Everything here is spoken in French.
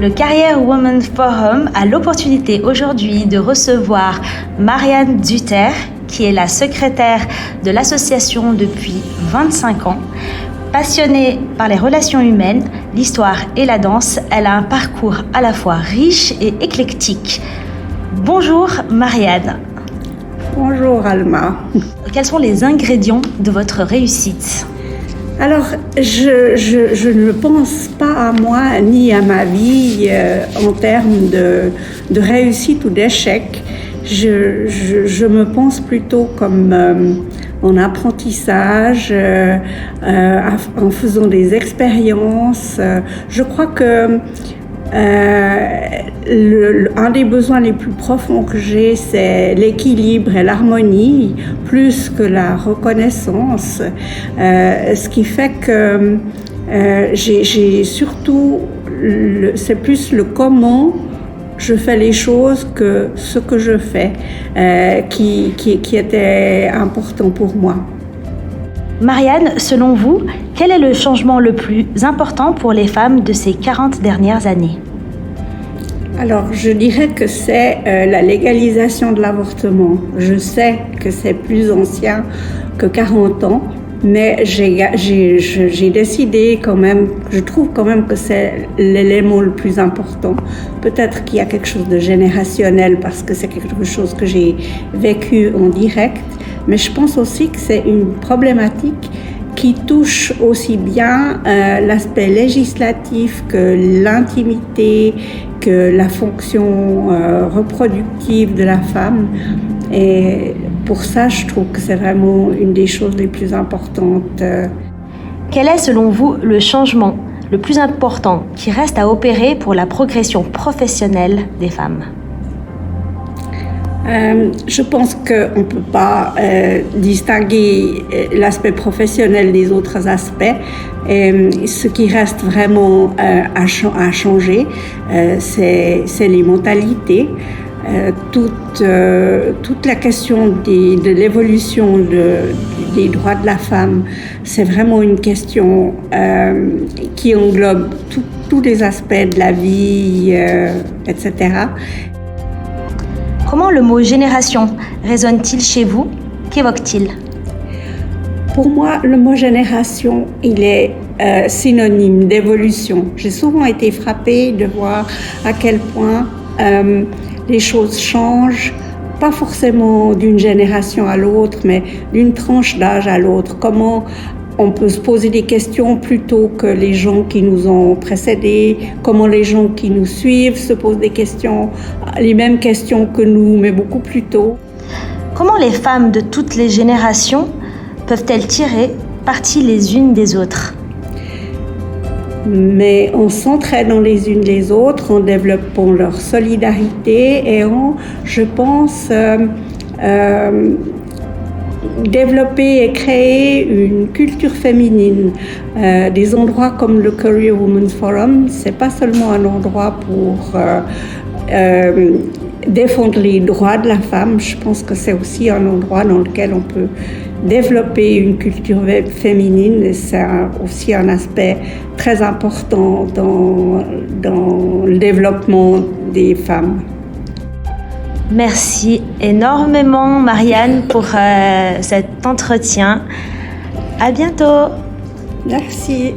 Le Career Women Forum a l'opportunité aujourd'hui de recevoir Marianne Duterre, qui est la secrétaire de l'association depuis 25 ans. Passionnée par les relations humaines, l'histoire et la danse, elle a un parcours à la fois riche et éclectique. Bonjour Marianne. Bonjour Alma. Quels sont les ingrédients de votre réussite ? Alors, je ne pense pas à moi ni à ma vie en termes de réussite ou d'échec. Je me pense plutôt comme en apprentissage, en faisant des expériences. Je crois que un des besoins les plus profonds que j'ai, c'est l'équilibre et l'harmonie, plus que la reconnaissance. Ce qui fait que j'ai surtout, c'est plus le comment je fais les choses que ce que je fais qui était important pour moi. Marianne, selon vous, quel est le changement le plus important pour les femmes de ces 40 dernières années ? Alors, je dirais que c'est la légalisation de l'avortement. Je sais que c'est plus ancien que 40 ans, mais j'ai décidé quand même, je trouve quand même que c'est l'élément le plus important. Peut-être qu'il y a quelque chose de générationnel parce que c'est quelque chose que j'ai vécu en direct, mais je pense aussi que c'est une problématique qui touche aussi bien l'aspect législatif que l'intimité, que la fonction reproductive de la femme. Et pour ça, je trouve que c'est vraiment une des choses les plus importantes. Quel est, selon vous, le changement le plus important qui reste à opérer pour la progression professionnelle des femmes ? Je pense qu'on ne peut pas distinguer l'aspect professionnel des autres aspects. Ce qui reste vraiment à changer, c'est les mentalités. Toute la question de l'évolution des droits de la femme, c'est vraiment une question qui englobe tous les aspects de la vie, etc. Comment le mot « génération » résonne-t-il chez vous ? Qu'évoque-t-il ? Pour moi, le mot « génération », il est synonyme d'évolution. J'ai souvent été frappée de voir à quel point les choses changent, pas forcément d'une génération à l'autre, mais d'une tranche d'âge à l'autre. Comment on peut se poser des questions plutôt que les gens qui nous ont précédés, comment les gens qui nous suivent se posent des questions, les mêmes questions que nous, mais beaucoup plus tôt. Comment les femmes de toutes les générations peuvent-elles tirer parti les unes des autres ? Mais en s'entraidant les unes les autres, en développant leur solidarité et en, je pense, développer et créer une culture féminine. Des endroits comme le Career Women's Forum, c'est pas seulement un endroit pour défendre les droits de la femme, je pense que c'est aussi un endroit dans lequel on peut développer une culture féminine et c'est aussi un aspect très important dans le développement des femmes. Merci énormément Marianne pour cet entretien. À bientôt. Merci.